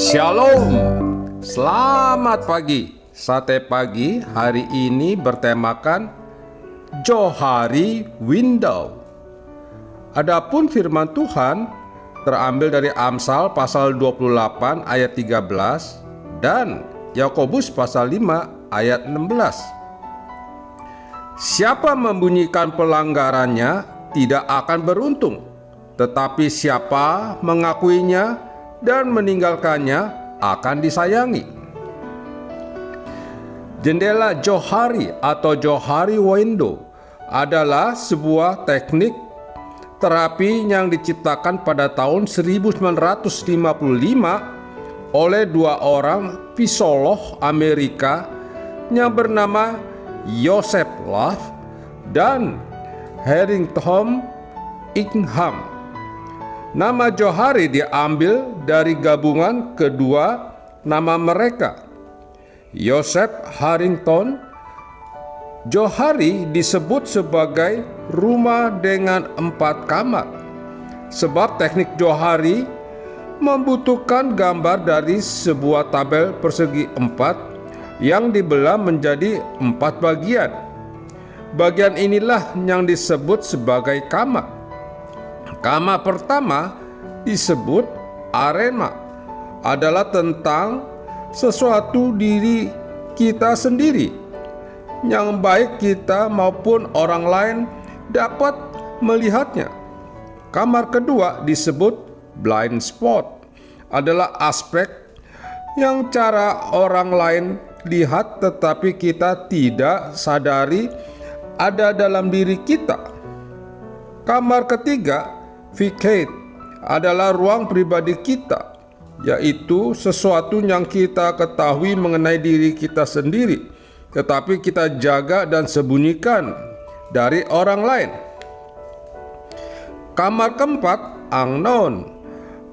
Shalom, selamat pagi. Sate pagi hari ini bertemakan Johari Window. Adapun firman Tuhan terambil dari Amsal pasal 28 ayat 13 dan Yakobus pasal 5 ayat 16. Siapa membunyikan pelanggarannya tidak akan beruntung, tetapi siapa mengakuinya dan meninggalkannya akan disayangi. Jendela Johari atau Johari Window adalah sebuah teknik terapi yang diciptakan pada tahun 1955 oleh dua orang psikolog Amerika yang bernama Joseph Love dan Harrington Ingham. Nama Johari diambil dari gabungan kedua nama mereka. Joseph Harrington. Johari disebut sebagai rumah dengan 4 kamar, sebab teknik Johari membutuhkan gambar dari sebuah tabel persegi 4 yang dibelah menjadi 4 bagian. Bagian inilah yang disebut sebagai kamar. Kamar pertama disebut arena, adalah tentang sesuatu diri kita sendiri yang baik kita maupun orang lain dapat melihatnya. Kamar kedua disebut blind spot, adalah aspek yang cara orang lain lihat tetapi kita tidak sadari ada dalam diri kita. Kamar ketiga vacate, adalah ruang pribadi kita, yaitu sesuatu yang kita ketahui mengenai diri kita sendiri, tetapi kita jaga dan sembunyikan dari orang lain. Kamar keempat, unknown,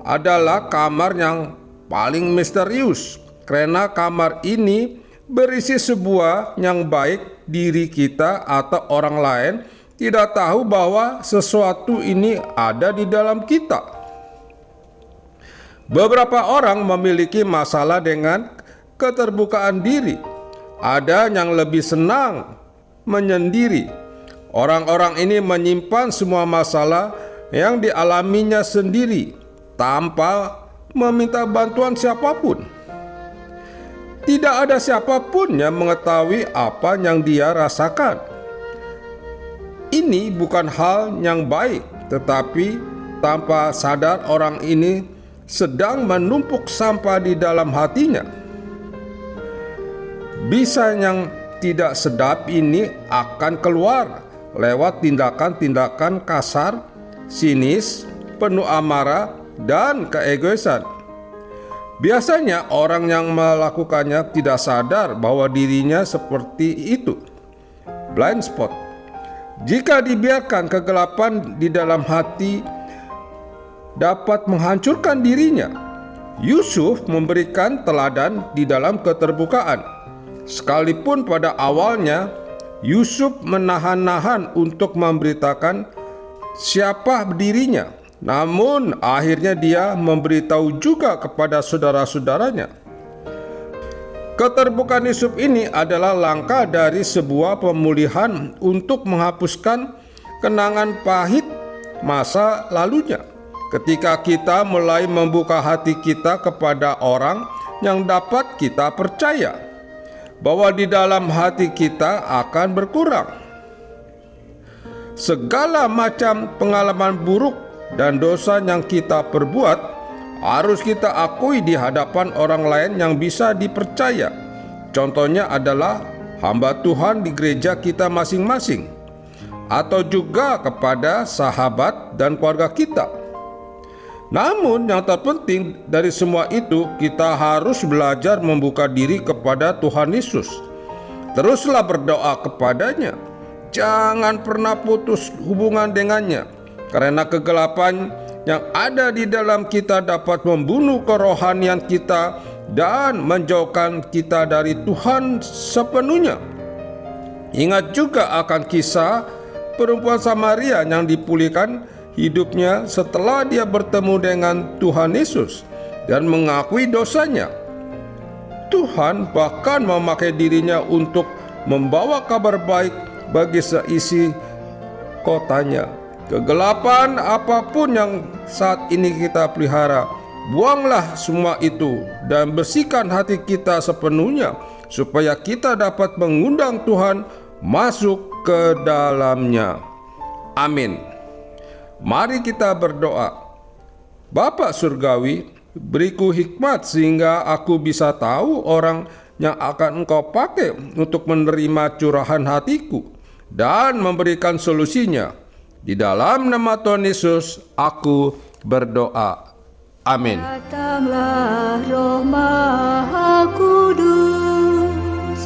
adalah kamar yang paling misterius, karena kamar ini berisi sebuah yang baik diri kita atau orang lain tidak tahu bahwa sesuatu ini ada di dalam kita. Beberapa orang memiliki masalah dengan keterbukaan diri. Ada yang lebih senang menyendiri. Orang-orang ini menyimpan semua masalah yang dialaminya sendiri tanpa meminta bantuan siapapun. Tidak ada siapapun yang mengetahui apa yang dia rasakan. Ini bukan hal yang baik, tetapi tanpa sadar orang ini sedang menumpuk sampah di dalam hatinya. Bisa yang tidak sedap ini akan keluar lewat tindakan-tindakan kasar, sinis, penuh amarah, dan keegoisan. Biasanya orang yang melakukannya tidak sadar bahwa dirinya seperti itu. Blind spot. Jika dibiarkan, kegelapan di dalam hati dapat menghancurkan dirinya. Yusuf memberikan teladan di dalam keterbukaan. Sekalipun pada awalnya Yusuf menahan-nahan untuk memberitakan siapa dirinya, namun akhirnya dia memberitahu juga kepada saudara-saudaranya. Keterbukaan Yusuf ini adalah langkah dari sebuah pemulihan untuk menghapuskan kenangan pahit masa lalunya. Ketika kita mulai membuka hati kita kepada orang yang dapat kita percaya bahwa di dalam hati kita akan berkurang. Segala macam pengalaman buruk dan dosa yang kita perbuat harus kita akui di hadapan orang lain yang bisa dipercaya. Contohnya adalah hamba Tuhan di gereja kita masing-masing, atau juga kepada sahabat dan keluarga kita. Namun yang terpenting dari semua itu, kita harus belajar membuka diri kepada Tuhan Yesus. Teruslah berdoa kepadanya. Jangan pernah putus hubungan dengannya, karena kegelapan yang ada di dalam kita dapat membunuh kerohanian kita dan menjauhkan kita dari Tuhan sepenuhnya. Ingat juga akan kisah perempuan Samaria yang dipulihkan hidupnya setelah dia bertemu dengan Tuhan Yesus. dan mengakui dosanya. Tuhan bahkan memakai dirinya untuk membawa kabar baik bagi seisi kotanya. Kegelapan apapun yang saat ini kita pelihara, buanglah semua itu dan bersihkan hati kita sepenuhnya, supaya kita dapat mengundang Tuhan masuk ke dalamnya. Amin. Mari kita berdoa. Bapa Surgawi, beriku hikmat sehingga aku bisa tahu orang yang akan Engkau pakai untuk menerima curahan hatiku dan memberikan solusinya. Di dalam nama Tuhan Yesus aku berdoa. Amin. Datanglah Roh Maha Kudus,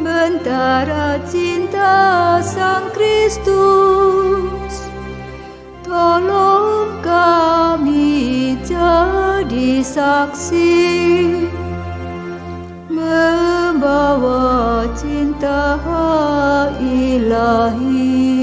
bentara cinta Sang Kristus, tolong kami jadi saksi, membawa cinta ilahi.